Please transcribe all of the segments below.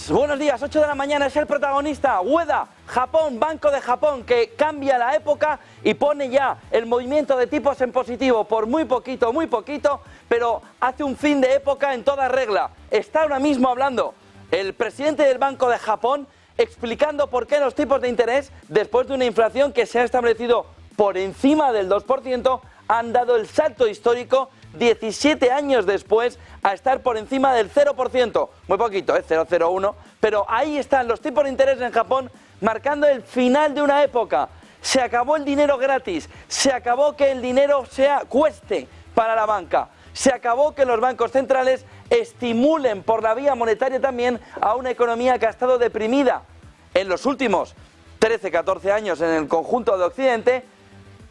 buenos días, 8 de la mañana es el protagonista, Ueda, Japón, Banco de Japón, que cambia la época y pone ya el movimiento de tipos en positivo por muy poquito, pero hace un fin de época en toda regla. Está ahora mismo hablando el presidente del Banco de Japón explicando por qué los tipos de interés, después de una inflación que se ha establecido por encima del 2%, han dado el salto histórico 17 años después a estar por encima del 0%, muy poquito, 0,01, pero ahí están los tipos de interés en Japón marcando el final de una época. Se acabó el dinero gratis, se acabó que el dinero cueste para la banca, se acabó que los bancos centrales estimulen por la vía monetaria también a una economía que ha estado deprimida en los últimos 13-14 años en el conjunto de Occidente,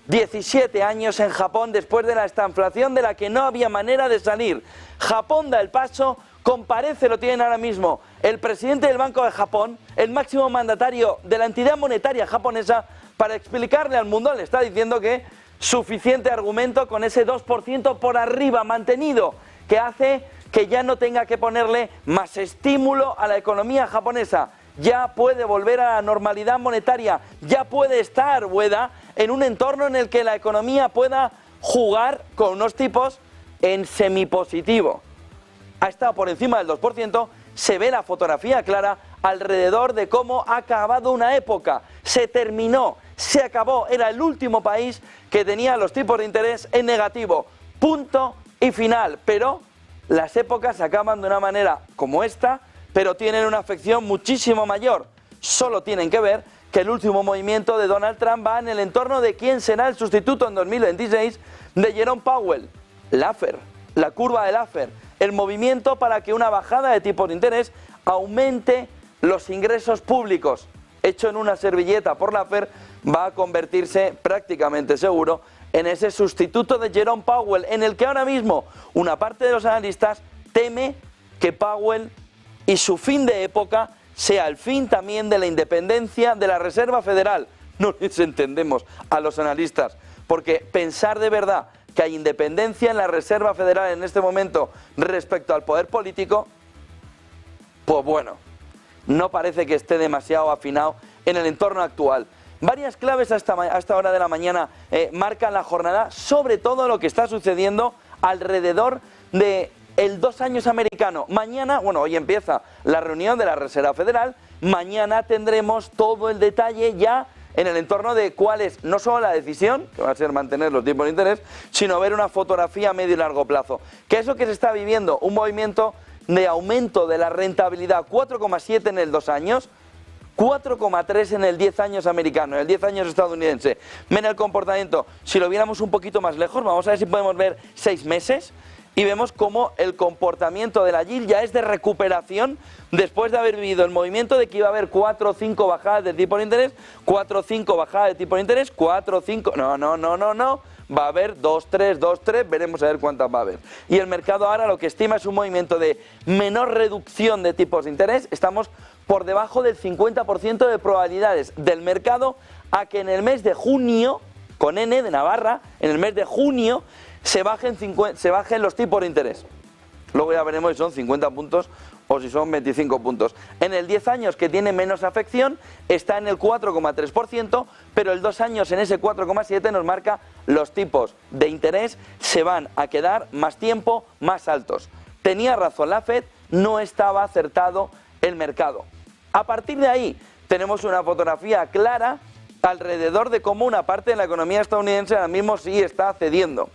17 años en Japón después de la estanflación de la que no había manera de salir. Japón da el paso, comparece, lo tienen ahora mismo, el presidente del Banco de Japón, el máximo mandatario de la entidad monetaria japonesa, para explicarle al mundo, le está diciendo que suficiente argumento con ese 2% por arriba mantenido, que hace que ya no tenga que ponerle más estímulo a la economía japonesa. Ya puede volver a la normalidad monetaria, ya puede estar, Ueda, en un entorno en el que la economía pueda jugar con unos tipos en semipositivo. Ha estado por encima del 2%, se ve la fotografía clara alrededor de cómo ha acabado una época. Se terminó, se acabó, era el último país que tenía los tipos de interés en negativo. Punto y final. Pero las épocas se acaban de una manera como esta, pero tienen una afección muchísimo mayor. Solo tienen que ver que el último movimiento de Donald Trump va en el entorno de quién será el sustituto en 2026 de Jerome Powell. Laffer, la curva de Laffer, el movimiento para que una bajada de tipos de interés aumente los ingresos públicos. Hecho en una servilleta por Laffer, va a convertirse prácticamente seguro en ese sustituto de Jerome Powell, en el que ahora mismo una parte de los analistas teme que Powell y su fin de época sea el fin también de la independencia de la Reserva Federal. No les entendemos a los analistas, porque pensar de verdad que hay independencia en la Reserva Federal en este momento respecto al poder político, pues bueno, no parece que esté demasiado afinado en el entorno actual. Varias claves a esta hora de la mañana marcan la jornada, sobre todo lo que está sucediendo alrededor de el 2 años americano. Mañana, bueno, hoy empieza la reunión de la Reserva Federal, mañana tendremos todo el detalle ya en el entorno de cuál es no solo la decisión, que va a ser mantener los tipos de interés, sino ver una fotografía a medio y largo plazo. ¿Qué es lo que se está viviendo? Un movimiento de aumento de la rentabilidad, 4,7 en el 2 años, 4,3 en el 10 años americano, en el 10 años estadounidense. Ven el comportamiento, si lo viéramos un poquito más lejos, vamos a ver si podemos ver 6 meses, y vemos cómo el comportamiento de la yield ya es de recuperación después de haber vivido el movimiento de que iba a haber 4 o 5 bajadas de tipo de interés, 4 o 5 bajadas de tipo de interés, 4 o 5... No. Va a haber 2, 3, veremos a ver cuántas va a haber. Y el mercado ahora lo que estima es un movimiento de menor reducción de tipos de interés. Estamos por debajo del 50% de probabilidades del mercado a que en el mes de junio, con N de Navarra, en el mes de junio, se bajen los tipos de interés. Luego ya veremos si son 50 puntos o si son 25 puntos. En el 10 años, que tiene menos afección, está en el 4,3%, pero el 2 años en ese 4,7 nos marca los tipos de interés se van a quedar más tiempo, más altos. Tenía razón la Fed, no estaba acertado el mercado. A partir de ahí tenemos una fotografía clara alrededor de cómo una parte de la economía estadounidense ahora mismo sí está cediendo.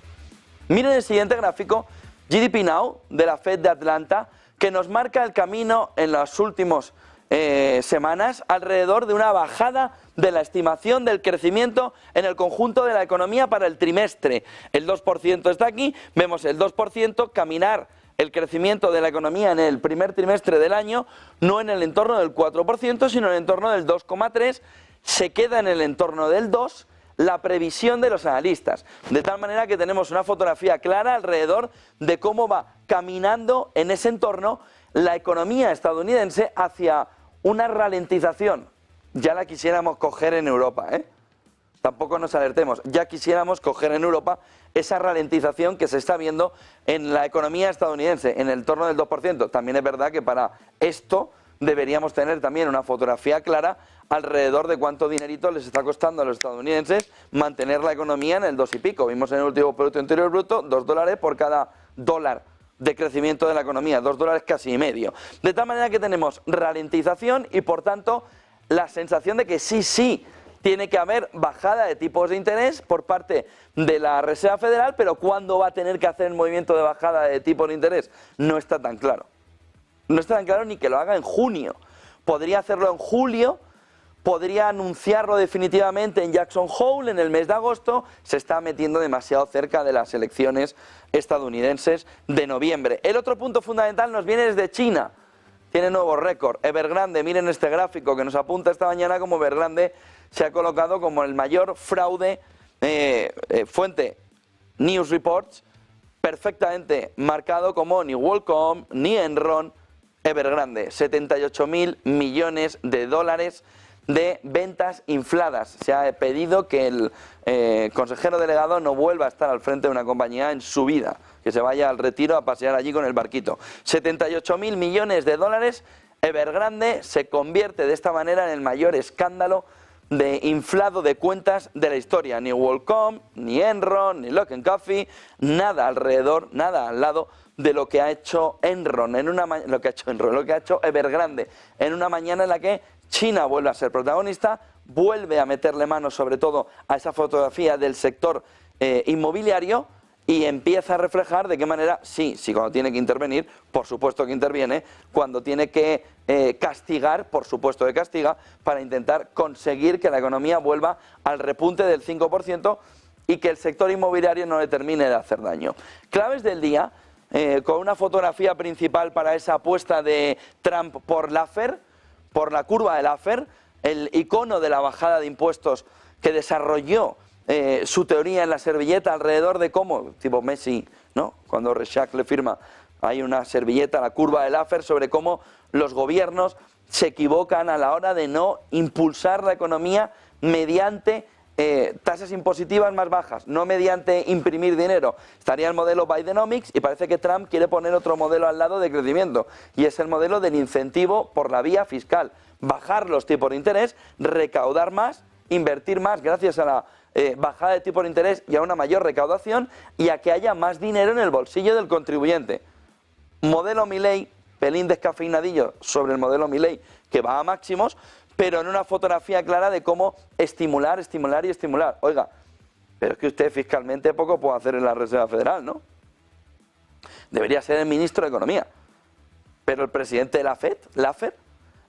Miren el siguiente gráfico, GDP Now, de la Fed de Atlanta, que nos marca el camino en las últimas semanas alrededor de una bajada de la estimación del crecimiento en el conjunto de la economía para el trimestre. El 2% está aquí, vemos el 2% caminar el crecimiento de la economía en el primer trimestre del año, no en el entorno del 4%, sino en el entorno del 2,3%, se queda en el entorno del 2%, la previsión de los analistas, de tal manera que tenemos una fotografía clara alrededor de cómo va caminando en ese entorno la economía estadounidense hacia una ralentización. Ya la quisiéramos coger en Europa, tampoco nos alertemos. Ya quisiéramos coger en Europa esa ralentización que se está viendo en la economía estadounidense, en el torno del 2%. También es verdad que para esto deberíamos tener también una fotografía clara alrededor de cuánto dinerito les está costando a los estadounidenses mantener la economía en el 2 y pico. Vimos en el último Producto Interior Bruto $2 por cada dólar de crecimiento de la economía, $2 casi y medio. De tal manera que tenemos ralentización y por tanto la sensación de que sí tiene que haber bajada de tipos de interés por parte de la Reserva Federal, pero ¿cuándo va a tener que hacer el movimiento de bajada de tipos de interés? No está tan claro. No está tan claro ni que lo haga en junio. Podría hacerlo en julio, podría anunciarlo definitivamente en Jackson Hole en el mes de agosto. Se está metiendo demasiado cerca de las elecciones estadounidenses de noviembre. El otro punto fundamental nos viene desde China. Tiene nuevo récord. Evergrande, miren este gráfico que nos apunta esta mañana como Evergrande se ha colocado como el mayor fraude, fuente News Reports, perfectamente marcado como ni WorldCom, ni Enron, Evergrande, 78.000 millones de dólares de ventas infladas. Se ha pedido que el consejero delegado no vuelva a estar al frente de una compañía en su vida, que se vaya al retiro a pasear allí con el barquito. 78.000 millones de dólares, Evergrande se convierte de esta manera en el mayor escándalo de inflado de cuentas de la historia. Ni WorldCom, ni Enron, ni Luckin Coffee, nada alrededor, nada al lado de lo que ha hecho Enron, lo que ha hecho Evergrande, en una mañana en la que China vuelve a ser protagonista, vuelve a meterle mano sobre todo a esa fotografía del sector inmobiliario y empieza a reflejar de qué manera, sí, cuando tiene que intervenir, por supuesto que interviene, cuando tiene que castigar, por supuesto que castiga, para intentar conseguir que la economía vuelva al repunte del 5% y que el sector inmobiliario no le termine de hacer daño. Claves del día, con una fotografía principal para esa apuesta de Trump por Laffer, por la curva de Laffer, el icono de la bajada de impuestos que desarrolló su teoría en la servilleta alrededor de cómo, tipo Messi, ¿no? Cuando Rexach le firma, hay una servilleta, la curva de Laffer, sobre cómo los gobiernos se equivocan a la hora de no impulsar la economía mediante tasas impositivas más bajas, no mediante imprimir dinero. Estaría el modelo Bidenomics y parece que Trump quiere poner otro modelo al lado de crecimiento y es el modelo del incentivo por la vía fiscal. Bajar los tipos de interés, recaudar más, invertir más gracias a la bajada de tipos de interés y a una mayor recaudación y a que haya más dinero en el bolsillo del contribuyente. Modelo Milei, pelín descafeinadillo sobre el modelo Milei que va a máximos, pero en una fotografía clara de cómo estimular y estimular. Oiga, pero es que usted fiscalmente poco puede hacer en la Reserva Federal, ¿no? Debería ser el ministro de Economía. Pero el presidente de la FED, Laffer,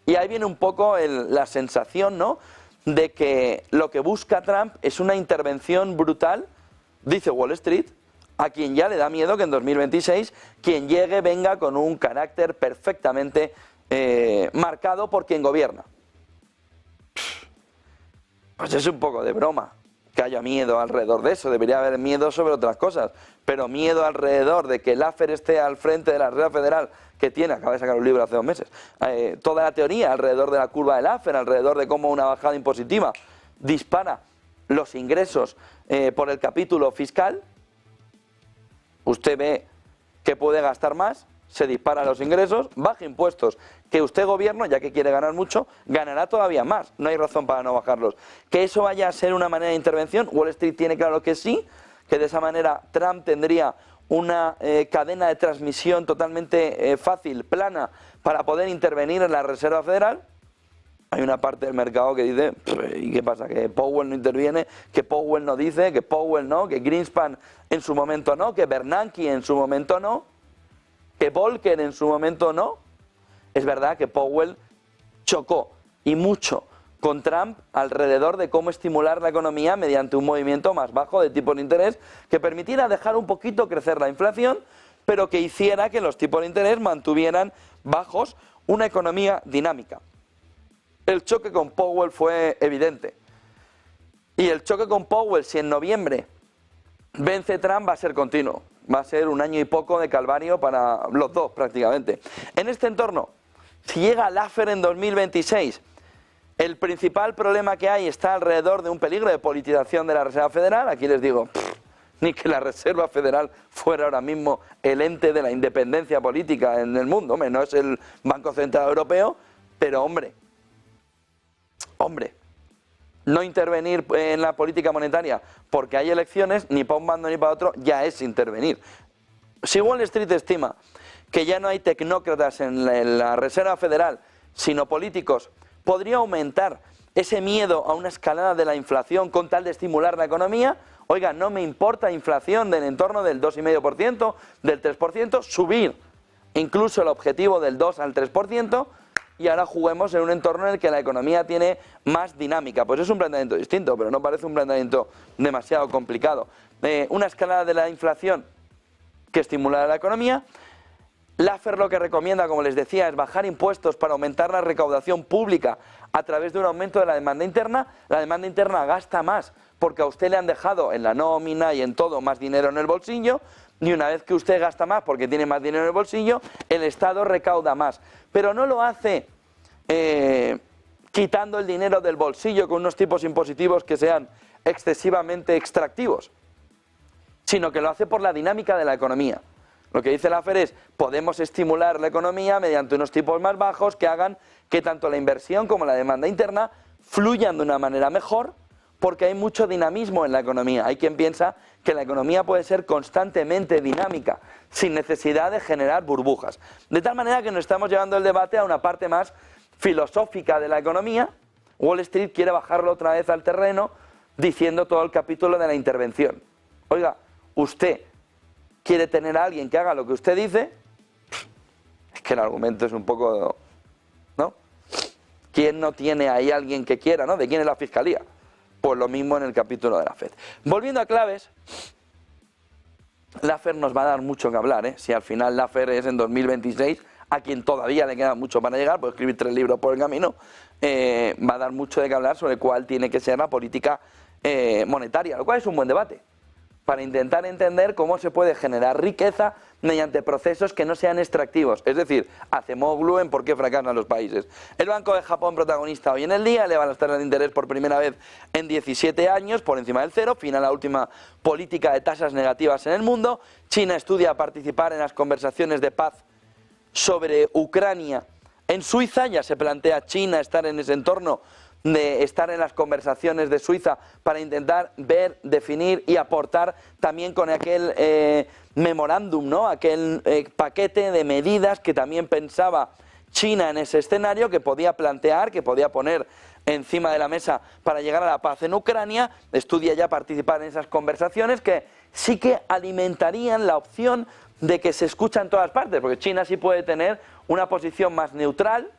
y ahí viene un poco la sensación, ¿no?, de que lo que busca Trump es una intervención brutal, dice Wall Street, a quien ya le da miedo que en 2026 quien llegue venga con un carácter perfectamente marcado por quien gobierna. Pues es un poco de broma que haya miedo alrededor de eso, debería haber miedo sobre otras cosas, pero miedo alrededor de que Laffer esté al frente de la Reserva Federal, que tiene, acaba de sacar un libro hace 2 meses, toda la teoría alrededor de la curva de Laffer, alrededor de cómo una bajada impositiva dispara los ingresos por el capítulo fiscal. Usted ve que puede gastar más, se disparan los ingresos, baja impuestos, que usted gobierno, ya que quiere ganar mucho, ganará todavía más, no hay razón para no bajarlos. Que eso vaya a ser una manera de intervención, Wall Street tiene claro que sí, que de esa manera Trump tendría una cadena de transmisión totalmente fácil, plana, para poder intervenir en la Reserva Federal. Hay una parte del mercado que dice, ¿y qué pasa? Que Powell no interviene, que Powell no dice, que Powell no, que Greenspan en su momento no, que Bernanke en su momento no, que Volcker en su momento no. Es verdad que Powell chocó y mucho con Trump alrededor de cómo estimular la economía mediante un movimiento más bajo de tipos de interés que permitiera dejar un poquito crecer la inflación, pero que hiciera que los tipos de interés mantuvieran bajos una economía dinámica. El choque con Powell fue evidente. Y el choque con Powell, si en noviembre vence Trump, va a ser continuo. Va a ser 1 año y poco de calvario para los dos prácticamente. En este entorno, si llega Laffer en 2026 El principal problema que hay está alrededor de un peligro de politización de la Reserva Federal. Aquí les digo, ni que la Reserva Federal fuera ahora mismo el ente de la independencia política en el mundo. Hombre, no es el Banco Central Europeo, pero hombre, no intervenir en la política monetaria porque hay elecciones, ni para un bando ni para otro, ya es intervenir. Si Wall Street estima que ya no hay tecnócratas en la Reserva Federal, sino políticos, podría aumentar ese miedo a una escalada de la inflación con tal de estimular la economía. Oiga, no me importa inflación del entorno del 2,5%, del 3%, subir incluso el objetivo del 2 al 3%, y ahora juguemos en un entorno en el que la economía tiene más dinámica. Pues es un planteamiento distinto, pero no parece un planteamiento demasiado complicado. Una escalada de la inflación que estimulará la economía. Laffer lo que recomienda, como les decía, es bajar impuestos para aumentar la recaudación pública a través de un aumento de la demanda interna. La demanda interna gasta más porque a usted le han dejado en la nómina y en todo más dinero en el bolsillo, y una vez que usted gasta más porque tiene más dinero en el bolsillo, el Estado recauda más. Pero no lo hace quitando el dinero del bolsillo con unos tipos impositivos que sean excesivamente extractivos, sino que lo hace por la dinámica de la economía. Lo que dice Laffer es, podemos estimular la economía mediante unos tipos más bajos que hagan que tanto la inversión como la demanda interna fluyan de una manera mejor, porque hay mucho dinamismo en la economía. Hay quien piensa que la economía puede ser constantemente dinámica, sin necesidad de generar burbujas. De tal manera que nos estamos llevando el debate a una parte más filosófica de la economía. Wall Street quiere bajarlo otra vez al terreno, diciendo todo el capítulo de la intervención. Oiga, usted quiere tener a alguien que haga lo que usted dice, es que el argumento es un poco, ¿no? ¿Quién no tiene ahí alguien que quiera, ¿no? ¿De quién es la fiscalía? Pues lo mismo en el capítulo de la FED. Volviendo a claves, Laffer nos va a dar mucho que hablar, ¿eh? Si al final Laffer es en 2026, a quien todavía le queda mucho para llegar, puede escribir 3 libros por el camino, va a dar mucho de qué hablar sobre cuál tiene que ser la política monetaria, lo cual es un buen debate, para intentar entender cómo se puede generar riqueza mediante procesos que no sean extractivos. Es decir, Acemoglu en por qué fracasan los países. El Banco de Japón, protagonista hoy en el día, eleva las tasas de interés por primera vez en 17 años, por encima del cero, final la última política de tasas negativas en el mundo. China estudia participar en las conversaciones de paz sobre Ucrania en Suiza, ya se plantea China estar en ese entorno, de estar en las conversaciones de Suiza para intentar ver, definir y aportar también con aquel memorándum, ¿no? Aquel paquete de medidas que también pensaba China en ese escenario, que podía plantear, que podía poner encima de la mesa para llegar a la paz en Ucrania. Estudia ya participar en esas conversaciones que sí que alimentarían la opción de que se escucha en todas partes, porque China sí puede tener una posición más neutral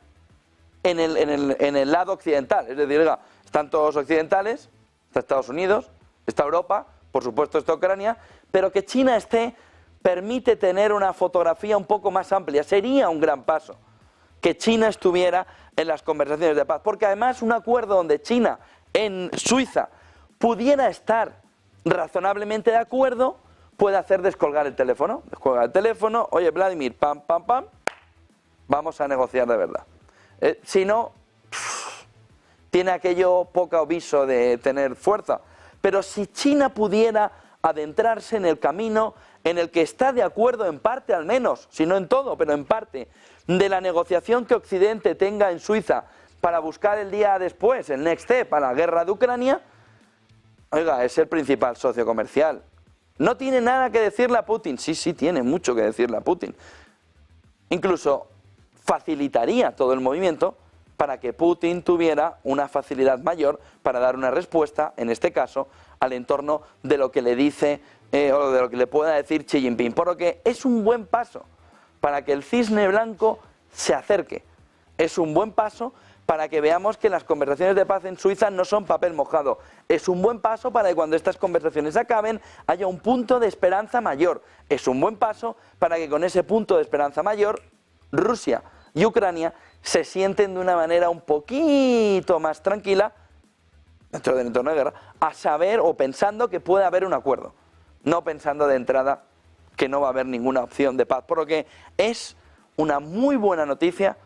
en el lado occidental. Es decir, oiga, están todos occidentales, está Estados Unidos, está Europa, por supuesto está Ucrania, pero que China esté permite tener una fotografía un poco más amplia. Sería un gran paso que China estuviera en las conversaciones de paz, porque además un acuerdo donde China en Suiza pudiera estar razonablemente de acuerdo puede hacer descolgar el teléfono. Descolgar el teléfono, oye Vladimir, pam, pam, pam, vamos a negociar de verdad. Si no, tiene aquello poco aviso de tener fuerza. Pero si China pudiera adentrarse en el camino en el que está de acuerdo en parte al menos, si no en todo, pero en parte, de la negociación que Occidente tenga en Suiza para buscar el día después, el next step, a la guerra de Ucrania, oiga, es el principal socio comercial. No tiene nada que decirle a Putin. Sí, sí, tiene mucho que decirle a Putin. Incluso facilitaría todo el movimiento para que Putin tuviera una facilidad mayor para dar una respuesta, en este caso, al entorno de lo que le dice o de lo que le pueda decir Xi Jinping. Por lo que es un buen paso para que el cisne blanco se acerque. Es un buen paso para que veamos que las conversaciones de paz en Suiza no son papel mojado. Es un buen paso para que cuando estas conversaciones acaben haya un punto de esperanza mayor. Es un buen paso para que con ese punto de esperanza mayor Rusia y Ucrania se sienten de una manera un poquito más tranquila, dentro del entorno de guerra, a saber o pensando que puede haber un acuerdo, no pensando de entrada que no va a haber ninguna opción de paz. Por lo que es una muy buena noticia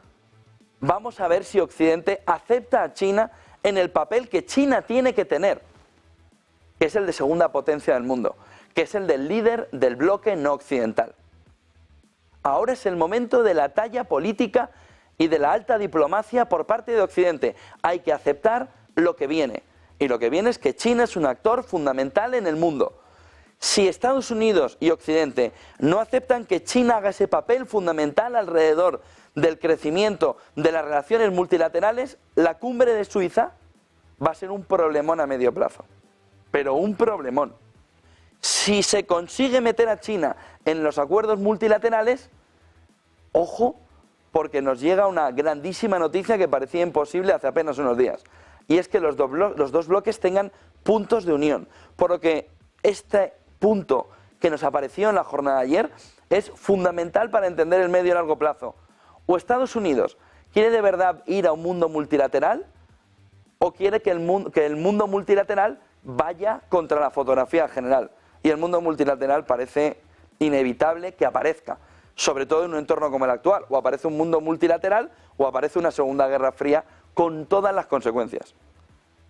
vamos a ver si Occidente acepta a China en el papel que China tiene que tener, que es el de segunda potencia del mundo, que es el del líder del bloque no occidental. Ahora es el momento de la talla política y de la alta diplomacia por parte de Occidente. Hay que aceptar lo que viene. Y lo que viene es que China es un actor fundamental en el mundo. Si Estados Unidos y Occidente no aceptan que China haga ese papel fundamental alrededor del crecimiento de las relaciones multilaterales, la cumbre de Suiza va a ser un problemón a medio plazo. Pero un problemón. Si se consigue meter a China en los acuerdos multilaterales, ojo, porque nos llega una grandísima noticia que parecía imposible hace apenas unos días. Y es que los dos bloques tengan puntos de unión. Por lo que este punto que nos apareció en la jornada de ayer es fundamental para entender el medio y largo plazo. O Estados Unidos quiere de verdad ir a un mundo multilateral, o quiere que el mundo multilateral vaya contra la fotografía general. Y el mundo multilateral parece inevitable que aparezca, sobre todo en un entorno como el actual. O aparece un mundo multilateral o aparece una segunda guerra fría con todas las consecuencias.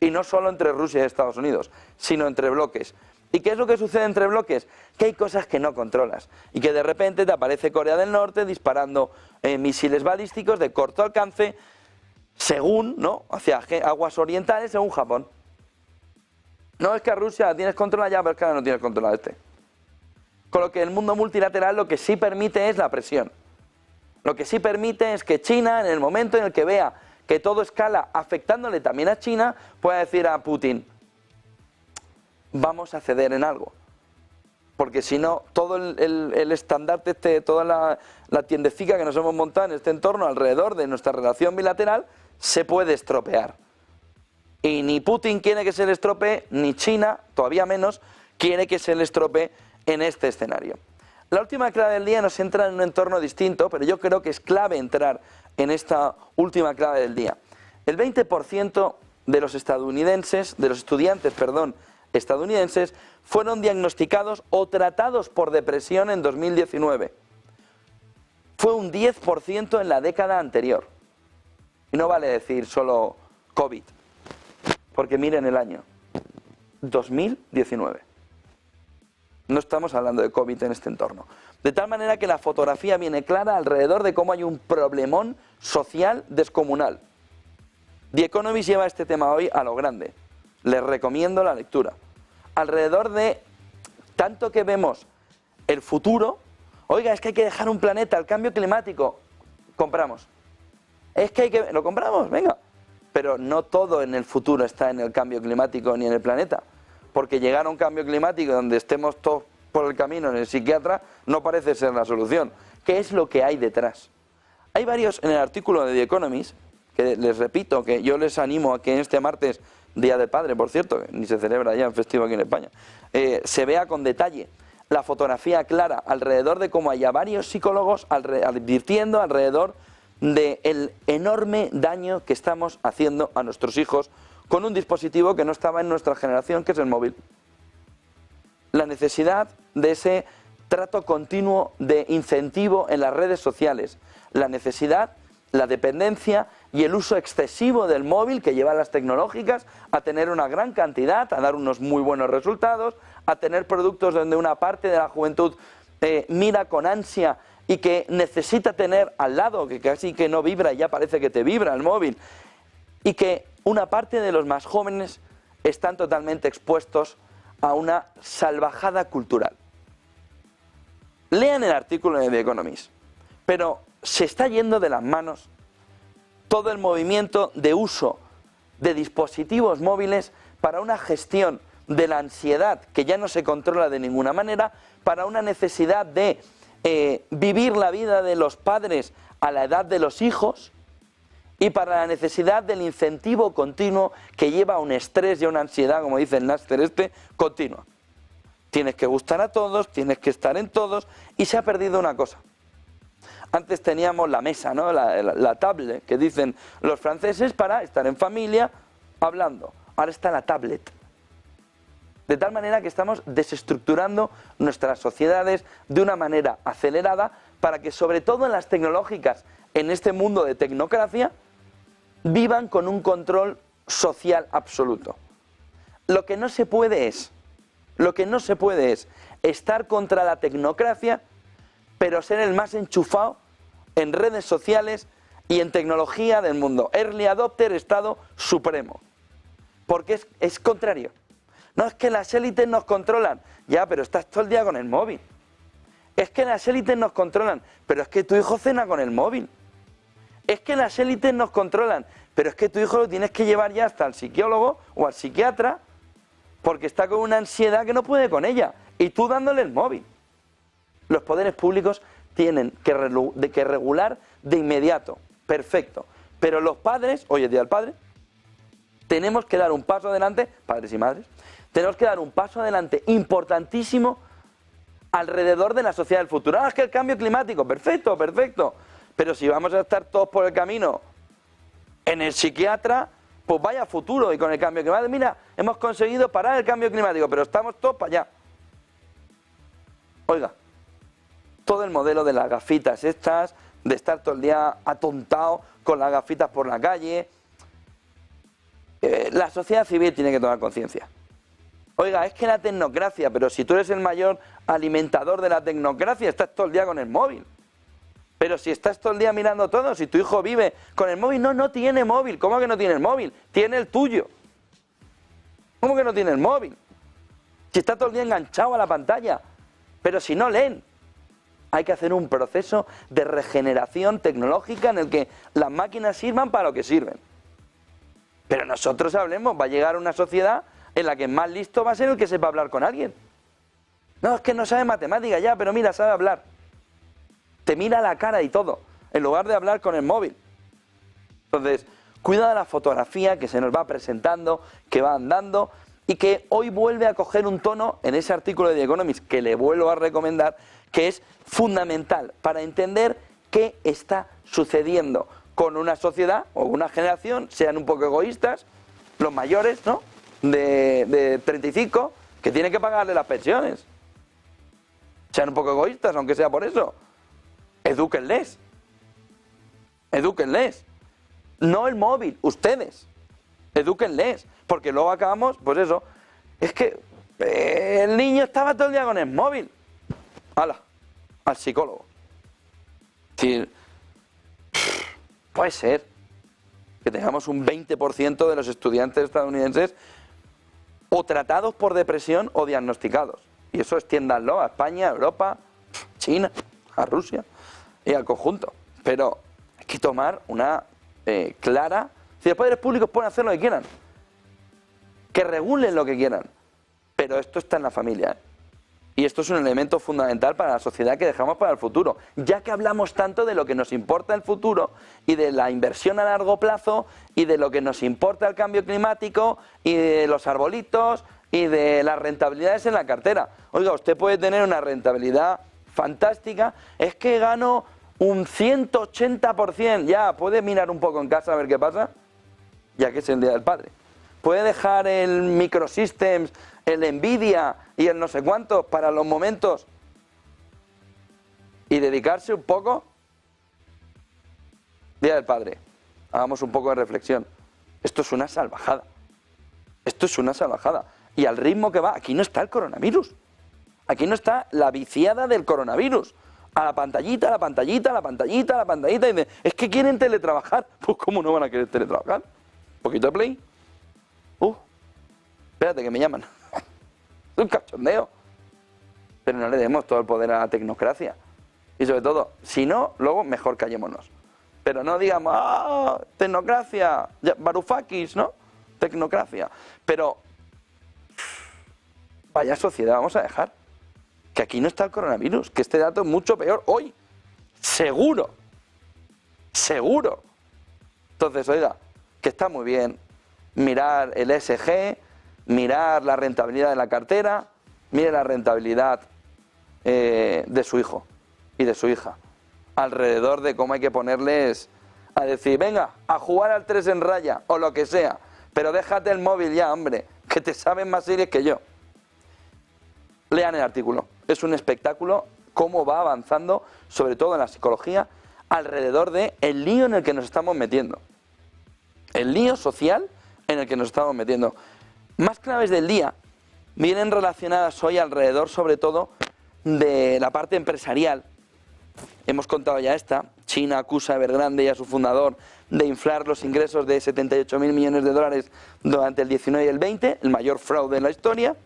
Y no solo entre Rusia y Estados Unidos, sino entre bloques. ¿Y qué es lo que sucede entre bloques? Que hay cosas que no controlas y que de repente te aparece Corea del Norte disparando misiles balísticos de corto alcance según, ¿no?, hacia aguas orientales, según Japón. No, es que a Rusia la tienes controlada ya, pero es que ahora no tienes controlada este. Con lo que el mundo multilateral lo que sí permite es la presión. Lo que sí permite es que China, en el momento en el que vea que todo escala afectándole también a China, pueda decir a Putin, vamos a ceder en algo. Porque si no, todo el estandarte, toda la tiendecica que nos hemos montado en este entorno alrededor de nuestra relación bilateral, se puede estropear. Y ni Putin quiere que se le estropee, ni China, todavía menos, quiere que se le estropee en este escenario. La última clave del día nos entra en un entorno distinto, pero yo creo que es clave entrar en esta última clave del día. El 20% de los estudiantes estadounidenses fueron diagnosticados o tratados por depresión en 2019. Fue un 10% en la década anterior. Y no vale decir solo COVID, porque miren el año, 2019. No estamos hablando de COVID en este entorno. De tal manera que la fotografía viene clara alrededor de cómo hay un problemón social descomunal. The Economist lleva este tema hoy a lo grande. Les recomiendo la lectura. Alrededor de tanto que vemos el futuro, oiga, es que hay que dejar un planeta al cambio climático, compramos. Es que lo compramos, venga. Pero no todo en el futuro está en el cambio climático ni en el planeta. Porque llegar a un cambio climático donde estemos todos por el camino en el psiquiatra no parece ser la solución. ¿Qué es lo que hay detrás? Hay varios en el artículo de The Economist, que les repito, que yo les animo a que en este martes, Día del Padre, por cierto, que ni se celebra ya en festivo aquí en España, se vea con detalle la fotografía clara alrededor de cómo haya varios psicólogos advirtiendo alrededor del enorme daño que estamos haciendo a nuestros hijos con un dispositivo que no estaba en nuestra generación, que es el móvil. La necesidad de ese trato continuo de incentivo en las redes sociales, la necesidad, la dependencia y el uso excesivo del móvil que lleva a las tecnológicas a tener una gran cantidad, a dar unos muy buenos resultados, a tener productos donde una parte de la juventud mira con ansia y que necesita tener al lado, que casi que no vibra y ya parece que te vibra el móvil, y que una parte de los más jóvenes están totalmente expuestos a una salvajada cultural. Lean el artículo de The Economist, pero se está yendo de las manos todo el movimiento de uso de dispositivos móviles para una gestión de la ansiedad que ya no se controla de ninguna manera, para una necesidad de vivir la vida de los padres a la edad de los hijos y para la necesidad del incentivo continuo que lleva a un estrés y a una ansiedad, como dice el Náster continua. Tienes que gustar a todos, tienes que estar en todos y se ha perdido una cosa. Antes teníamos la mesa, ¿no? la tablet, que dicen los franceses para estar en familia hablando. Ahora está la tablet. De tal manera que estamos desestructurando nuestras sociedades de una manera acelerada para que, sobre todo en las tecnológicas, en este mundo de tecnocracia, vivan con un control social absoluto. Lo que no se puede es estar contra la tecnocracia, pero ser el más enchufado en redes sociales y en tecnología del mundo. Early adopter, Estado supremo. Porque es contrario. No, es que las élites nos controlan. Ya, pero estás todo el día con el móvil. Es que las élites nos controlan, pero es que tu hijo cena con el móvil. Es que las élites nos controlan, pero es que tu hijo lo tienes que llevar ya hasta el psicólogo o al psiquiatra porque está con una ansiedad que no puede con ella. Y tú dándole el móvil. Los poderes públicos tienen que regular de inmediato. Perfecto. Pero los padres, hoy es día del padre, tenemos que dar un paso adelante, padres y madres, tenemos que dar un paso adelante importantísimo alrededor de la sociedad del futuro. Ah, es que el cambio climático, perfecto, perfecto. Pero si vamos a estar todos por el camino en el psiquiatra, pues vaya futuro. Y con el cambio climático, mira, hemos conseguido parar el cambio climático, pero estamos todos para allá. Oiga, todo el modelo de las gafitas estas, de estar todo el día atontado con las gafitas por la calle, la sociedad civil tiene que tomar conciencia. Oiga, es que la tecnocracia, pero si tú eres el mayor alimentador de la tecnocracia, estás todo el día con el móvil. Pero si estás todo el día mirando todo, si tu hijo vive con el móvil, no tiene móvil. ¿Cómo que no tiene el móvil? Tiene el tuyo. ¿Cómo que no tiene el móvil? Si está todo el día enganchado a la pantalla. Pero si no leen. Hay que hacer un proceso de regeneración tecnológica en el que las máquinas sirvan para lo que sirven. Pero nosotros hablemos, va a llegar una sociedad en la que más listo va a ser el que sepa hablar con alguien. No, es que no sabe matemática ya, pero mira, sabe hablar. Te mira la cara y todo, en lugar de hablar con el móvil. Entonces, cuida de la fotografía que se nos va presentando, que va andando y que hoy vuelve a coger un tono en ese artículo de The Economist que le vuelvo a recomendar, que es fundamental para entender qué está sucediendo con una sociedad o una generación, sean un poco egoístas, los mayores, ¿no?, de 35, que tienen que pagarle las pensiones. Sean un poco egoístas, aunque sea por eso. Edúquenles. Edúquenles. No el móvil, ustedes. Edúquenles. Porque luego acabamos, pues eso, es que el niño estaba todo el día con el móvil. ¡Hala! Al psicólogo. Es decir, puede ser que tengamos un 20% de los estudiantes estadounidenses o tratados por depresión o diagnosticados. Y eso extiéndanlo a España, a Europa, China, a Rusia y al conjunto. Pero hay que tomar una clara... Si los poderes públicos pueden hacer lo que quieran, que regulen lo que quieran, pero esto está en la familia, ¿eh? Y esto es un elemento fundamental para la sociedad que dejamos para el futuro. Ya que hablamos tanto de lo que nos importa el futuro y de la inversión a largo plazo y de lo que nos importa el cambio climático y de los arbolitos y de las rentabilidades en la cartera. Oiga, usted puede tener una rentabilidad fantástica, es que gano un 180%, ya, puede mirar un poco en casa a ver qué pasa, ya que es el Día del Padre. Puede dejar el Microsystems, el Nvidia y el no sé cuánto para los momentos y dedicarse un poco. Día del Padre, hagamos un poco de reflexión. Esto es una salvajada. Esto es una salvajada. Y al ritmo que va, aquí no está el coronavirus. Aquí no está la viciada del coronavirus. A la pantallita, a la pantallita, a la pantallita, a la pantallita. Y es que quieren teletrabajar. Pues ¿cómo no van a querer teletrabajar? Un poquito de play. Espérate que me llaman. Es un cachondeo. Pero no le demos todo el poder a la tecnocracia. Y sobre todo, si no, luego mejor callémonos. Pero no digamos, ¡ah! Tecnocracia, Varoufakis, ¿no? Tecnocracia. Pero, vaya sociedad vamos a dejar. Que aquí no está el coronavirus, que este dato es mucho peor hoy. Seguro. Seguro. Entonces, oiga, que está muy bien mirar el ESG, mirar la rentabilidad de la cartera, mire la rentabilidad de su hijo y de su hija, alrededor de cómo hay que ponerles a decir, venga, a jugar al 3 en raya o lo que sea, pero déjate el móvil ya, hombre, que te saben más series que yo. Lean el artículo, es un espectáculo cómo va avanzando, sobre todo en la psicología, alrededor de el lío en el que nos estamos metiendo. el lío social en el que nos estamos metiendo. Más claves del día vienen relacionadas hoy alrededor, sobre todo, de la parte empresarial. Hemos contado ya esta. China acusa a Evergrande y a su fundador de inflar los ingresos de 78.000 millones de dólares durante el 19 y el 20, el mayor fraude en la historia.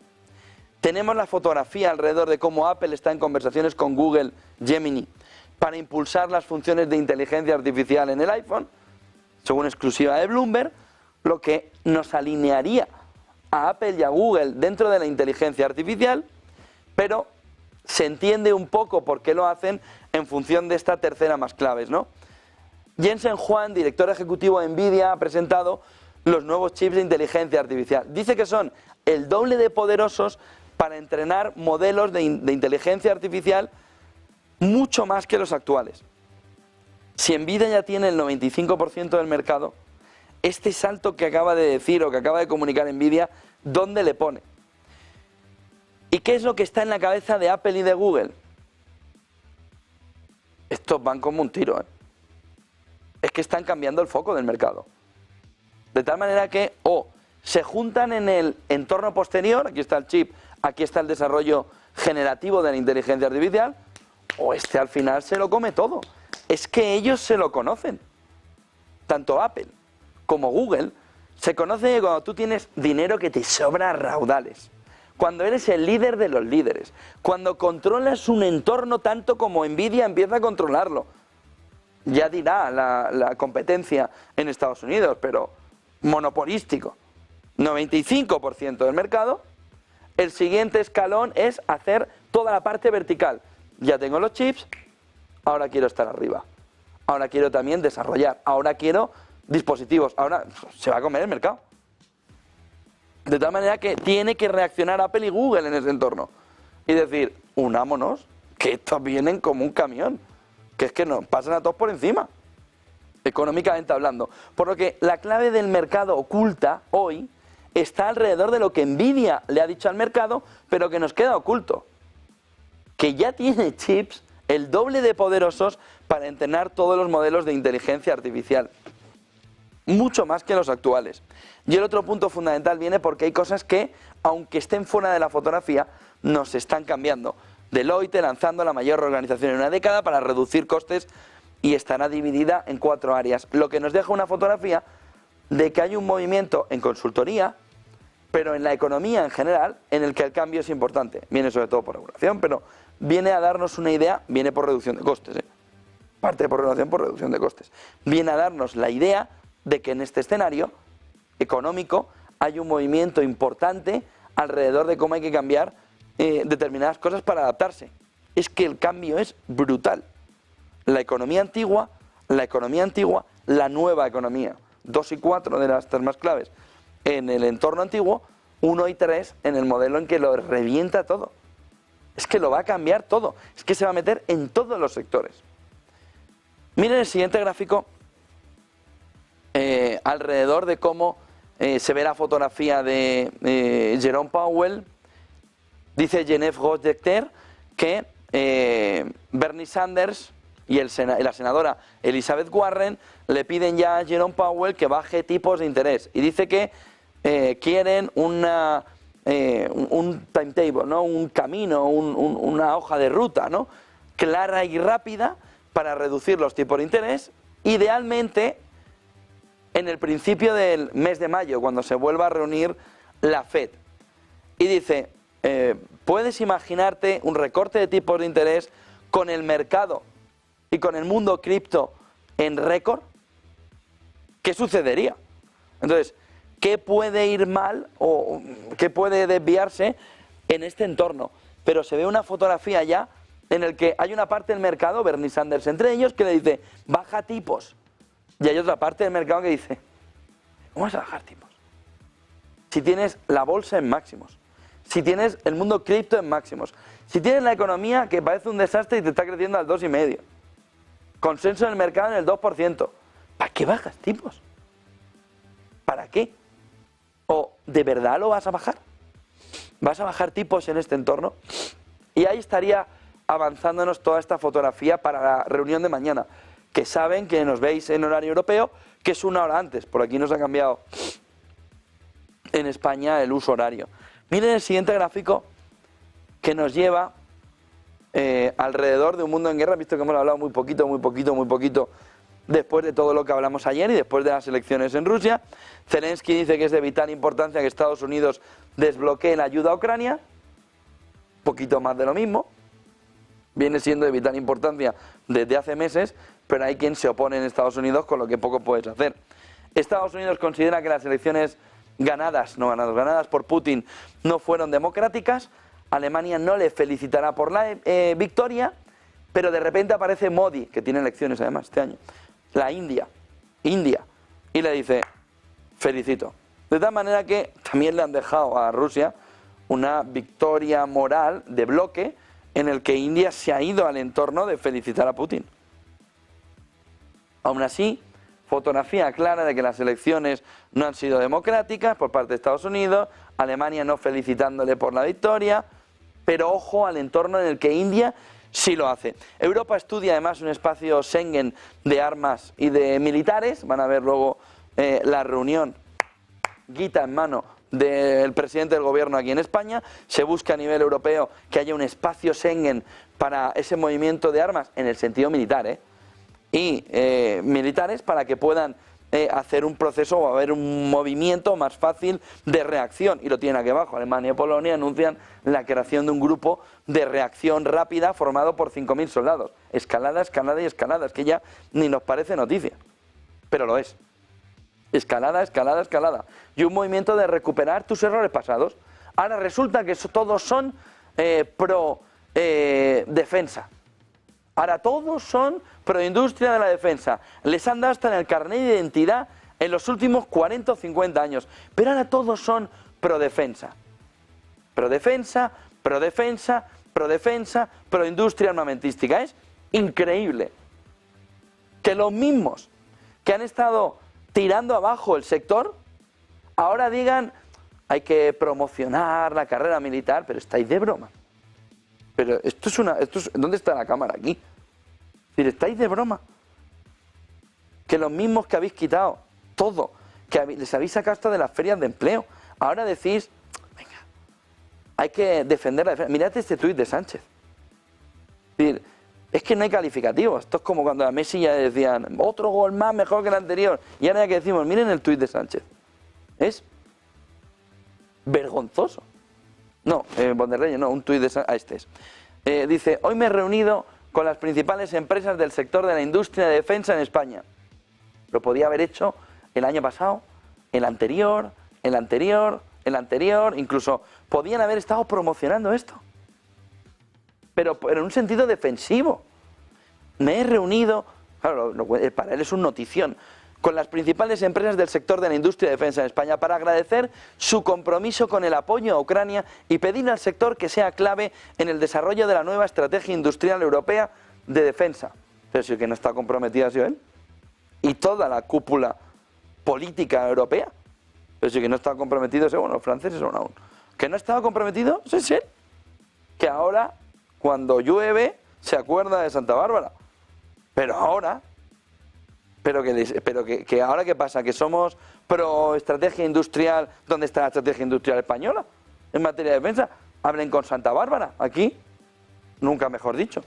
Tenemos la fotografía alrededor de cómo Apple está en conversaciones con Google Gemini para impulsar las funciones de inteligencia artificial en el iPhone, según exclusiva de Bloomberg, lo que nos alinearía a Apple y a Google dentro de la inteligencia artificial, pero se entiende un poco por qué lo hacen en función de esta tercera más claves, ¿no? Jensen Huang, director ejecutivo de Nvidia, ha presentado los nuevos chips de inteligencia artificial. Dice que son el doble de poderosos para entrenar modelos de inteligencia artificial mucho más que los actuales. Si Nvidia ya tiene el 95% del mercado, este salto que acaba de decir o que acaba de comunicar Nvidia, ¿dónde le pone? ¿Y qué es lo que está en la cabeza de Apple y de Google? Estos van como un tiro, ¿eh? Es que están cambiando el foco del mercado. De tal manera que o se juntan en el entorno posterior, aquí está el chip, aquí está el desarrollo generativo de la inteligencia artificial, o este al final se lo come todo. Es que ellos se lo conocen. Tanto Apple como Google se conocen que cuando tú tienes dinero que te sobra a raudales, cuando eres el líder de los líderes, cuando controlas un entorno tanto como Nvidia empieza a controlarlo. Ya dirá la competencia en Estados Unidos, pero monopolístico. 95% del mercado. El siguiente escalón es hacer toda la parte vertical. Ya tengo los chips, ahora quiero estar arriba. Ahora quiero también desarrollar. Ahora quiero dispositivos. Ahora se va a comer el mercado. De tal manera que tiene que reaccionar Apple y Google en ese entorno. Y decir, unámonos, que estos vienen como un camión. Que es que nos pasan a todos por encima, económicamente hablando. Por lo que la clave del mercado oculta hoy está alrededor de lo que Nvidia le ha dicho al mercado, pero que nos queda oculto. Que ya tiene chips el doble de poderosos para entrenar todos los modelos de inteligencia artificial. Mucho más que los actuales. Y el otro punto fundamental viene porque hay cosas que, aunque estén fuera de la fotografía, nos están cambiando. Deloitte lanzando la mayor organización en una década para reducir costes y estará dividida en 4 áreas. Lo que nos deja una fotografía de que hay un movimiento en consultoría, pero en la economía en general, en el que el cambio es importante. Viene sobre todo por regulación, pero viene a darnos una idea, viene por reducción de costes. Parte por regulación, por reducción de costes. Viene a darnos la idea de que en este escenario económico hay un movimiento importante alrededor de cómo hay que cambiar determinadas cosas para adaptarse. Es que el cambio es brutal. La economía antigua, la nueva economía. 2 y 4 de las 3 más claves en el entorno antiguo, 1 y 3 en el modelo en que lo revienta todo. Es que lo va a cambiar todo. Es que se va a meter en todos los sectores. Miren el siguiente gráfico alrededor de cómo se ve la fotografía de Jerome Powell. Dice Genevieve Gosdecter que Bernie Sanders y la senadora Elizabeth Warren le piden ya a Jerome Powell que baje tipos de interés. Y dice que quieren un timetable, ¿no? Un camino, una hoja de ruta, ¿no? Clara y rápida para reducir los tipos de interés, idealmente en el principio del mes de mayo, cuando se vuelva a reunir la Fed. Y dice, ¿puedes imaginarte un recorte de tipos de interés con el mercado y con el mundo cripto en récord? ¿Qué sucedería? Entonces, ¿qué puede ir mal o qué puede desviarse en este entorno? Pero se ve una fotografía ya en el que hay una parte del mercado, Bernie Sanders entre ellos, que le dice, baja tipos. Y hay otra parte del mercado que dice, ¿cómo vas a bajar tipos? Si tienes la bolsa en máximos, si tienes el mundo cripto en máximos, si tienes la economía que parece un desastre y te está creciendo al 2,5%, consenso en el mercado en el 2%, ¿para qué bajas tipos? ¿Para qué? ¿O de verdad lo vas a bajar? ¿Vas a bajar tipos en este entorno? Y ahí estaría avanzándonos toda esta fotografía para la reunión de mañana, que saben que nos veis en horario europeo, que es una hora antes. Por aquí nos ha cambiado en España el uso horario. Miren el siguiente gráfico que nos lleva alrededor de un mundo en guerra. Visto que hemos hablado muy poquito después de todo lo que hablamos ayer y después de las elecciones en Rusia. Zelensky dice que es de vital importancia que Estados Unidos desbloquee la ayuda a Ucrania. Poquito más de lo mismo. Viene siendo de vital importancia desde hace meses, pero hay quien se opone en Estados Unidos, con lo que poco puedes hacer. Estados Unidos considera que las elecciones ganadas por Putin no fueron democráticas. Alemania no le felicitará por la victoria, pero de repente aparece Modi, que tiene elecciones además este año, la India, y le dice, felicito. De tal manera que también le han dejado a Rusia una victoria moral de bloque, en el que India se ha ido al entorno de felicitar a Putin. Aún así, fotografía clara de que las elecciones no han sido democráticas por parte de Estados Unidos, Alemania no felicitándole por la victoria, pero ojo al entorno en el que India sí lo hace. Europa estudia además un espacio Schengen de armas y de militares. Van a ver luego la reunión, guita en mano, del presidente del gobierno aquí en España. Se busca a nivel europeo que haya un espacio Schengen para ese movimiento de armas en el sentido militar, y militares, para que puedan hacer un proceso o haber un movimiento más fácil de reacción. Y lo tienen aquí abajo. Alemania y Polonia anuncian la creación de un grupo de reacción rápida formado por 5.000 soldados. Escalada, escalada y escalada. Es que ya ni nos parece noticia, pero lo es. Escalada, escalada, escalada. Y un movimiento de recuperar tus errores pasados. Ahora resulta que todos son pro defensa. Ahora todos son pro industria de la defensa. Les han dado hasta en el carnet de identidad en los últimos 40 o 50 años. Pero ahora todos son pro defensa. Pro defensa, pro defensa, pro defensa, pro industria armamentística. Es increíble que los mismos que han estado tirando abajo el sector, ahora digan, hay que promocionar la carrera militar, pero estáis de broma. Pero ¿dónde está la cámara aquí? Es decir, estáis de broma. Que los mismos que habéis quitado todo, que les habéis sacado hasta de las ferias de empleo, ahora decís, venga, hay que defender la defensa. Mirad este tuit de Sánchez. Es decir, es que no hay calificativos. Esto es como cuando a Messi ya decían, otro gol más mejor que el anterior. Y ahora ya que decimos, miren el tuit de Sánchez. Es vergonzoso. No, Von der Leyen, no, un tuit de Sánchez. Este es. Dice, hoy me he reunido con las principales empresas del sector de la industria de defensa en España. Lo podía haber hecho el año pasado, el anterior, incluso podían haber estado promocionando esto. Pero en un sentido defensivo. Me he reunido, claro, para él es un notición, con las principales empresas del sector de la industria de defensa en España para agradecer su compromiso con el apoyo a Ucrania y pedir al sector que sea clave en el desarrollo de la nueva estrategia industrial europea de defensa. Pero si el que no está comprometido ha sido él. Y toda la cúpula política europea. Pero si el que no está comprometido es bueno, los franceses son aún. Que no estaba comprometido es él. Que ahora, cuando llueve, se acuerda de Santa Bárbara. Pero ahora... Pero que ahora ¿qué pasa? ¿Que somos pro estrategia industrial? ¿Dónde está la estrategia industrial española en materia de defensa? Hablen con Santa Bárbara, aquí, nunca mejor dicho.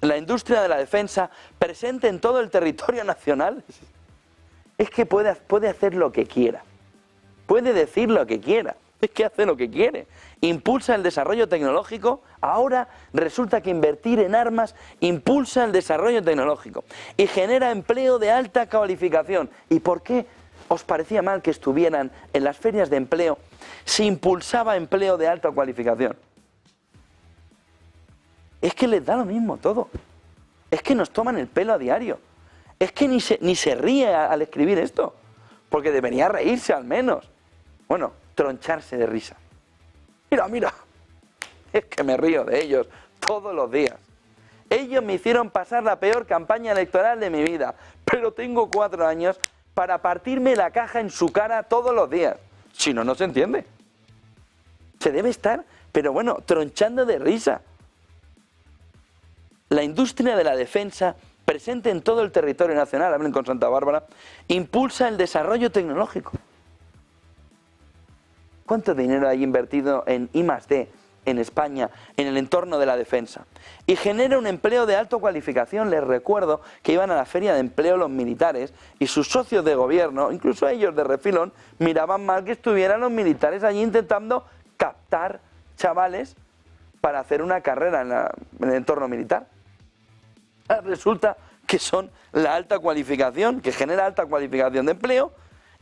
La industria de la defensa presente en todo el territorio nacional. Es que puede hacer lo que quiera, puede decir lo que quiera, es que hace lo que quiere. Impulsa el desarrollo tecnológico, ahora resulta que invertir en armas impulsa el desarrollo tecnológico y genera empleo de alta cualificación. ¿Y por qué os parecía mal que estuvieran en las ferias de empleo si impulsaba empleo de alta cualificación? Es que les da lo mismo todo. Es que nos toman el pelo a diario. Es que ni se ríe al escribir esto, porque debería reírse al menos. Bueno, troncharse de risa. Mira, es que me río de ellos todos los días. Ellos me hicieron pasar la peor campaña electoral de mi vida, pero tengo 4 años para partirme la caja en su cara todos los días. Si no, no se entiende. Se debe estar, pero bueno, tronchando de risa. La industria de la defensa presente en todo el territorio nacional, hablen con Santa Bárbara, impulsa el desarrollo tecnológico. ¿Cuánto dinero hay invertido en I+D en España, en el entorno de la defensa? Y genera un empleo de alta cualificación. Les recuerdo que iban a la feria de empleo los militares y sus socios de gobierno, incluso ellos de refilón, miraban mal que estuvieran los militares allí intentando captar chavales para hacer una carrera en el entorno militar. Resulta que son la alta cualificación, que genera alta cualificación de empleo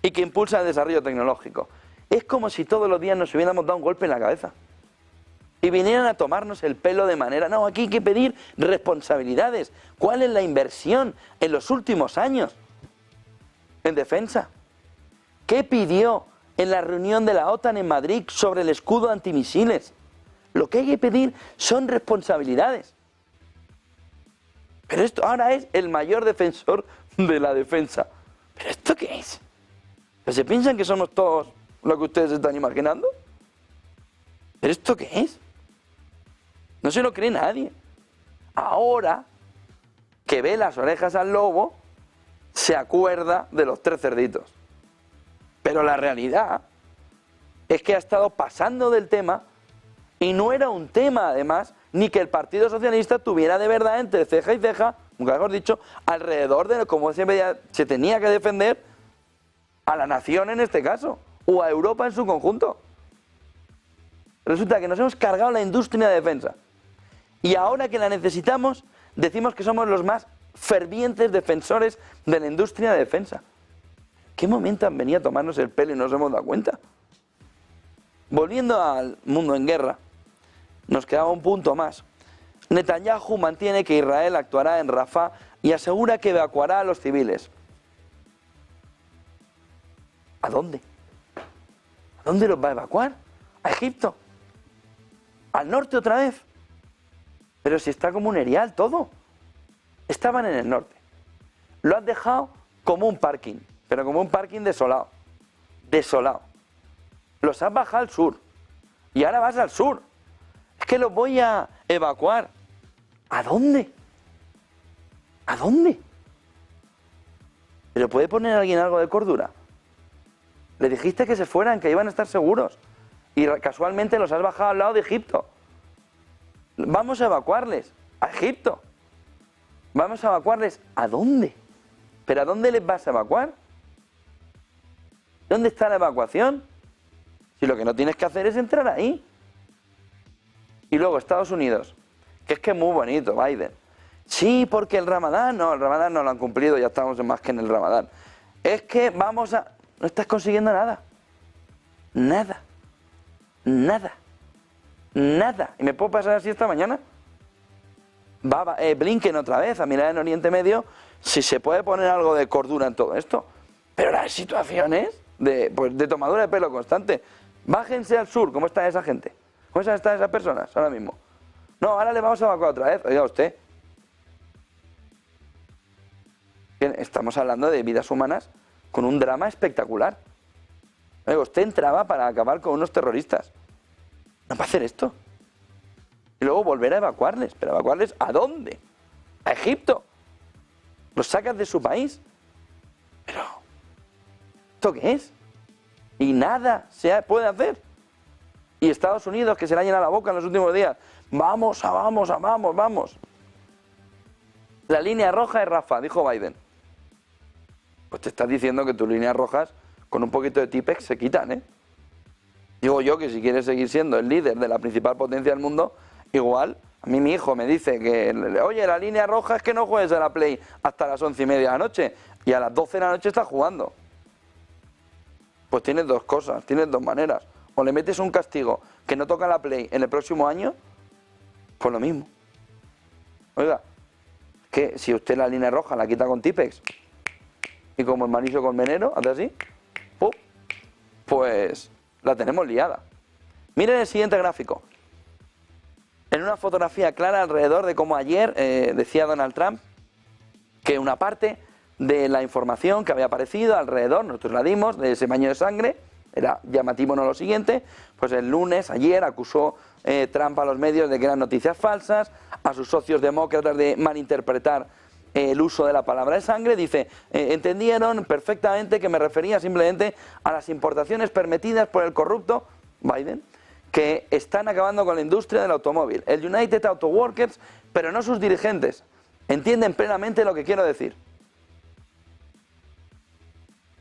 y que impulsa el desarrollo tecnológico. Es como si todos los días nos hubiéramos dado un golpe en la cabeza y vinieran a tomarnos el pelo de manera... No, aquí hay que pedir responsabilidades. ¿Cuál es la inversión en los últimos años en defensa? ¿Qué pidió en la reunión de la OTAN en Madrid sobre el escudo antimisiles? Lo que hay que pedir son responsabilidades. Pero esto ahora es el mayor defensor de la defensa. ¿Pero esto qué es? ¿Se piensan que somos todos lo que ustedes están imaginando? ¿Pero esto qué es? No se lo cree nadie. Ahora que ve las orejas al lobo, se acuerda de los 3 cerditos. Pero la realidad es que ha estado pasando del tema y no era un tema, además, ni que el Partido Socialista tuviera de verdad entre ceja y ceja, nunca mejor dicho, alrededor de cómo se tenía que defender a la nación en este caso, o a Europa en su conjunto. Resulta que nos hemos cargado la industria de defensa. Y ahora que la necesitamos, decimos que somos los más fervientes defensores de la industria de defensa. ¿Qué momento han venido a tomarnos el pelo y no nos hemos dado cuenta? Volviendo al mundo en guerra, nos quedaba un punto más. Netanyahu mantiene que Israel actuará en Rafah y asegura que evacuará a los civiles. ¿A dónde? ¿A dónde los va a evacuar? ¿A Egipto? ¿Al norte otra vez? Pero si está como un erial todo. Estaban en el norte. Lo has dejado como un parking, pero como un parking desolado. Desolado. Los has bajado al sur. Y ahora vas al sur. Es que los voy a evacuar. ¿A dónde? ¿A dónde? ¿Pero puede poner alguien algo de cordura? Le dijiste que se fueran, que iban a estar seguros. Y casualmente los has bajado al lado de Egipto. Vamos a evacuarles a Egipto. Vamos a evacuarles ¿a dónde? ¿Pero a dónde les vas a evacuar? ¿Dónde está la evacuación? Si lo que no tienes que hacer es entrar ahí. Y luego Estados Unidos, que es que es muy bonito, Biden. Sí, porque el Ramadán no lo han cumplido, ya estamos más que en el Ramadán. Es que vamos a... No estás consiguiendo nada. Nada. Nada. Nada. ¿Y me puedo pasar así esta mañana? Va Blinken otra vez a mirar en Oriente Medio si se puede poner algo de cordura en todo esto. Pero las situaciones de tomadura de pelo constante. Bájense al sur, ¿cómo está esa gente? ¿Cómo están esas personas ahora mismo? No, ahora le vamos a evacuar otra vez. Oiga usted. Bien, estamos hablando de vidas humanas con un drama espectacular. Oiga, usted entraba para acabar con unos terroristas. No va a hacer esto. Y luego volver a evacuarles. ¿Pero evacuarles a dónde? ¿A Egipto? ¿Los sacas de su país? Pero... ¿esto qué es? Y nada se puede hacer. Y Estados Unidos, que se le ha llenado la boca en los últimos días. Vamos. La línea roja es Rafah, dijo Biden. Pues te estás diciendo que tus líneas rojas, con un poquito de Tipex, se quitan, ¿eh? Digo yo que si quieres seguir siendo el líder de la principal potencia del mundo, igual, a mí mi hijo me dice que, oye, la línea roja es que no juegues a la Play hasta las 11:30 de la noche, y a las 12 de la noche estás jugando. Pues tienes dos cosas, tienes dos maneras. O le metes un castigo que no toca la Play en el próximo año, pues lo mismo. Oiga, que si usted la línea roja la quita con Tipex, y como el Mauricio Colmenero, hace así, ¡pum!, pues la tenemos liada. Miren el siguiente gráfico. En una fotografía clara alrededor de cómo ayer decía Donald Trump que una parte de la información que había aparecido alrededor, nosotros la dimos, de ese baño de sangre, era llamativo no lo siguiente, pues el lunes, ayer, acusó Trump a los medios de que eran noticias falsas, a sus socios demócratas de malinterpretar el uso de la palabra de sangre. Dice, entendieron perfectamente que me refería simplemente a las importaciones permitidas por el corrupto Biden, que están acabando con la industria del automóvil. El United Auto Workers, pero no sus dirigentes, entienden plenamente lo que quiero decir.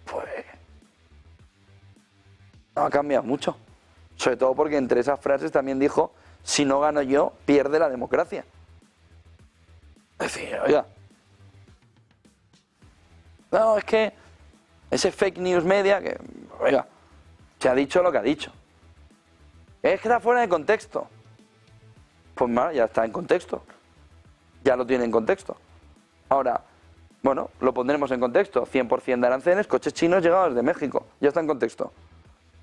Pues no ha cambiado mucho. Sobre todo porque entre esas frases también dijo, si no gano yo, pierde la democracia. Es decir, oiga, no, es que ese fake news media, que, oiga, se ha dicho lo que ha dicho. Es que está fuera de contexto. Pues mal, ya está en contexto. Ya lo tiene en contexto. Ahora, bueno, lo pondremos en contexto. 100% de aranceles, coches chinos llegados de México. Ya está en contexto.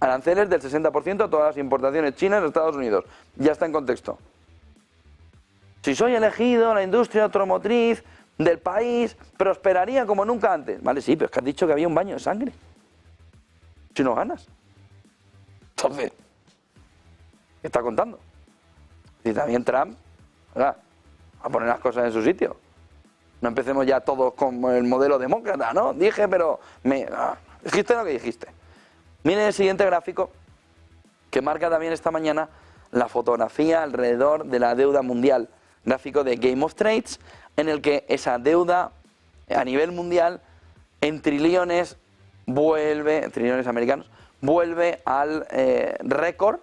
Aranceles del 60% a todas las importaciones chinas de Estados Unidos. Ya está en contexto. Si soy elegido, la industria automotriz del país prosperaría como nunca antes. Vale, sí, pero es que has dicho que había un baño de sangre. Si no ganas. Entonces, ¿qué está contando? Y también Trump, ¿verdad?, a poner las cosas en su sitio. No empecemos ya todos con el modelo demócrata, ¿no? Dije, pero dijiste lo que dijiste. Miren el siguiente gráfico, que marca también esta mañana la fotografía alrededor de la deuda mundial. Gráfico de Game of Trades, en el que esa deuda a nivel mundial en trillones trillones americanos, vuelve al récord.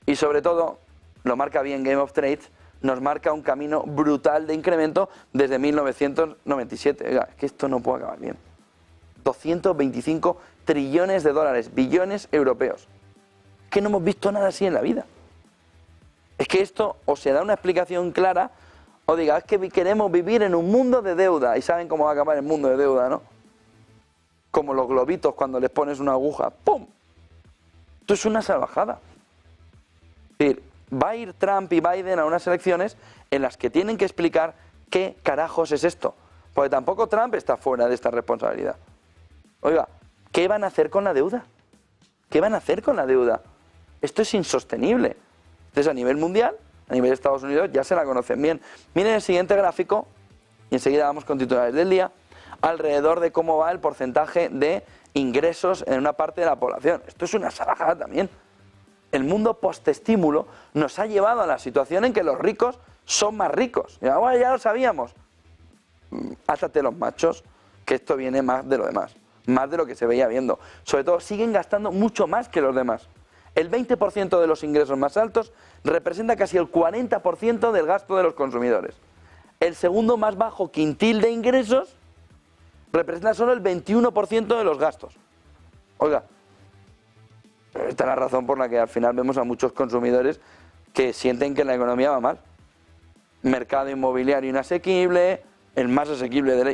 Y sobre todo, lo marca bien Game of Trades, nos marca un camino brutal de incremento desde 1997. Oiga, es que esto no puede acabar bien. 225 trillones de dólares, billones europeos. Es que no hemos visto nada así en la vida. Es que esto o se da una explicación clara, o diga, es que queremos vivir en un mundo de deuda. Y saben cómo va a acabar el mundo de deuda, ¿no? Como los globitos cuando les pones una aguja. ¡Pum! Esto es una salvajada. Es decir, va a ir Trump y Biden a unas elecciones en las que tienen que explicar qué carajos es esto. Porque tampoco Trump está fuera de esta responsabilidad. Oiga, ¿qué van a hacer con la deuda? ¿Qué van a hacer con la deuda? Esto es insostenible. Entonces, a nivel mundial, a nivel de Estados Unidos, ya se la conocen bien. Miren el siguiente gráfico, y enseguida vamos con titulares del día, alrededor de cómo va el porcentaje de ingresos en una parte de la población. Esto es una salvajada también. El mundo postestímulo nos ha llevado a la situación en que los ricos son más ricos. Y ahora ya lo sabíamos. Átate los machos, que esto viene más de lo demás, más de lo que se veía viendo. Sobre todo, siguen gastando mucho más que los demás. El 20% de los ingresos más altos representa casi el 40% del gasto de los consumidores. El segundo más bajo quintil de ingresos representa solo el 21% de los gastos. Oiga, esta es la razón por la que al final vemos a muchos consumidores que sienten que la economía va mal. Mercado inmobiliario inasequible, el más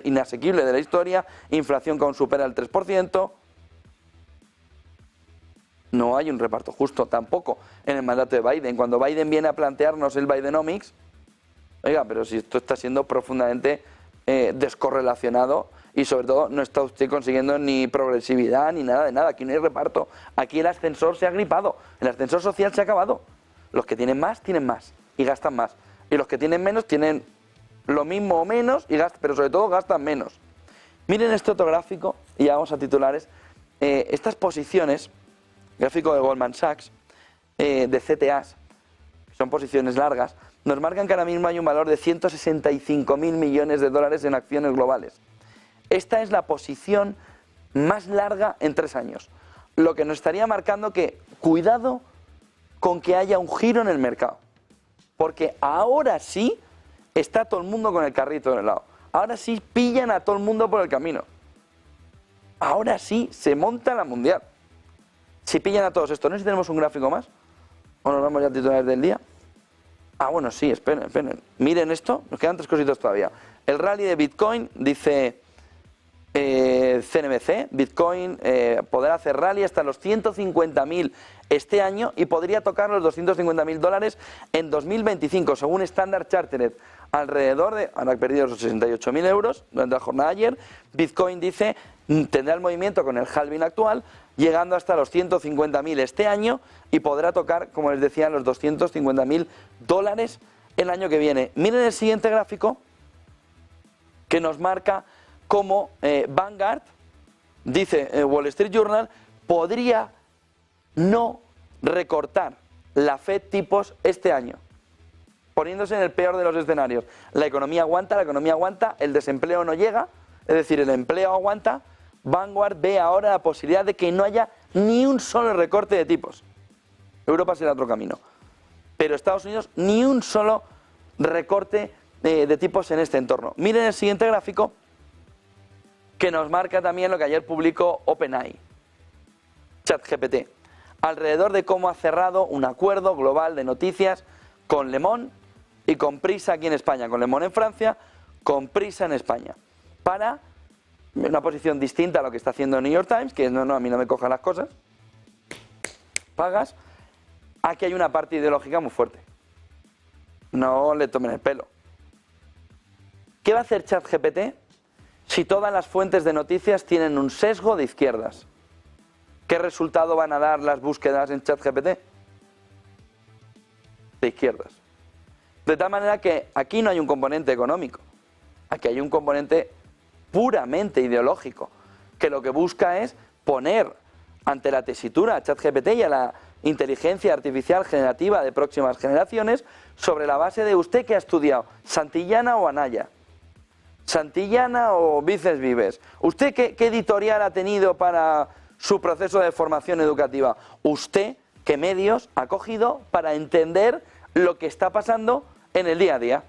inasequible de la historia, inflación que aún supera el 3%. No hay un reparto justo tampoco en el mandato de Biden. Cuando Biden viene a plantearnos el Bidenomics, oiga, pero si esto está siendo profundamente descorrelacionado y sobre todo no está usted consiguiendo ni progresividad ni nada de nada. Aquí no hay reparto. Aquí el ascensor se ha gripado. El ascensor social se ha acabado. Los que tienen más y gastan más. Y los que tienen menos tienen lo mismo o menos, pero sobre todo gastan menos. Miren este otro gráfico, y ya vamos a titulares. Estas posiciones, gráfico de Goldman Sachs, de CTAs, que son posiciones largas, nos marcan que ahora mismo hay un valor de 165.000 millones de dólares en acciones globales. Esta es la posición más larga en 3 años. Lo que nos estaría marcando que cuidado con que haya un giro en el mercado. Porque ahora sí está todo el mundo con el carrito en el lado. Ahora sí pillan a todo el mundo por el camino. Ahora sí se monta la mundial. Si pillan a todos estos, ¿no? Si tenemos un gráfico más. ¿O nos vamos ya a titulares del día? Ah, bueno, sí, esperen. Miren esto, nos quedan 3 cositas todavía. El rally de Bitcoin, dice CNBC, Bitcoin podrá hacer rally hasta los 150.000 este año y podría tocar los 250.000 dólares en 2025, según Standard Chartered. Alrededor de, ahora ha perdido los 68.000 euros durante la jornada de ayer. Bitcoin dice, tendrá el movimiento con el halving actual, llegando hasta los 150.000 este año y podrá tocar, como les decía, los 250.000 dólares el año que viene. Miren el siguiente gráfico, que nos marca cómo Vanguard, dice Wall Street Journal, podría no recortar la Fed tipos este año, poniéndose en el peor de los escenarios. La economía aguanta, el desempleo no llega, es decir, el empleo aguanta. Vanguard ve ahora la posibilidad de que no haya ni un solo recorte de tipos. Europa será otro camino. Pero Estados Unidos, ni un solo recorte de tipos en este entorno. Miren el siguiente gráfico, que nos marca también lo que ayer publicó OpenAI, ChatGPT, alrededor de cómo ha cerrado un acuerdo global de noticias con Le Monde y con Prisa aquí en España, con Le Monde en Francia, con Prisa en España, para una posición distinta a lo que está haciendo el New York Times, que no, a mí no me cojan las cosas, pagas. Aquí hay una parte ideológica muy fuerte. No le tomen el pelo. ¿Qué va a hacer ChatGPT si todas las fuentes de noticias tienen un sesgo de izquierdas? ¿Qué resultado van a dar las búsquedas en ChatGPT? De izquierdas. De tal manera que aquí no hay un componente económico. Aquí hay un componente puramente ideológico, que lo que busca es poner ante la tesitura a ChatGPT y a la inteligencia artificial generativa de próximas generaciones sobre la base de usted que ha estudiado, Santillana o Anaya, Santillana o Vices Vives. ¿Usted qué editorial ha tenido para su proceso de formación educativa? ¿Usted qué medios ha cogido para entender lo que está pasando en el día a día?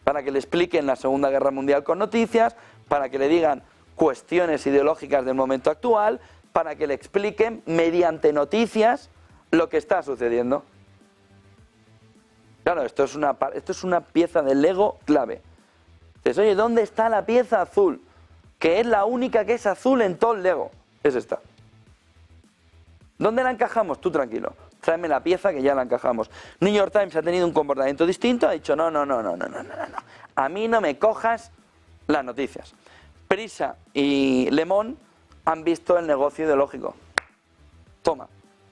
Para que le expliquen la Segunda Guerra Mundial con noticias, para que le digan cuestiones ideológicas del momento actual, para que le expliquen mediante noticias lo que está sucediendo. Claro, esto es una pieza de Lego clave. Dices, oye, ¿dónde está la pieza azul? Que es la única que es azul en todo el Lego. Es esta. ¿Dónde la encajamos? Tú tranquilo. Tráeme la pieza que ya la encajamos. New York Times ha tenido un comportamiento distinto, ha dicho, no. A mí no me cojas las noticias. Prisa y Le Monde han visto el negocio ideológico. Toma.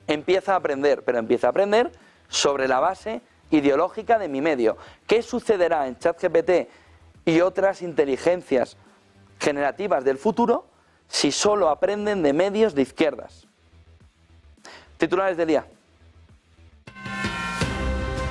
Empieza a aprender, pero empieza a aprender sobre la base ideológica de mi medio. ¿Qué sucederá en ChatGPT y otras inteligencias generativas del futuro si solo aprenden de medios de izquierdas? Titulares del día.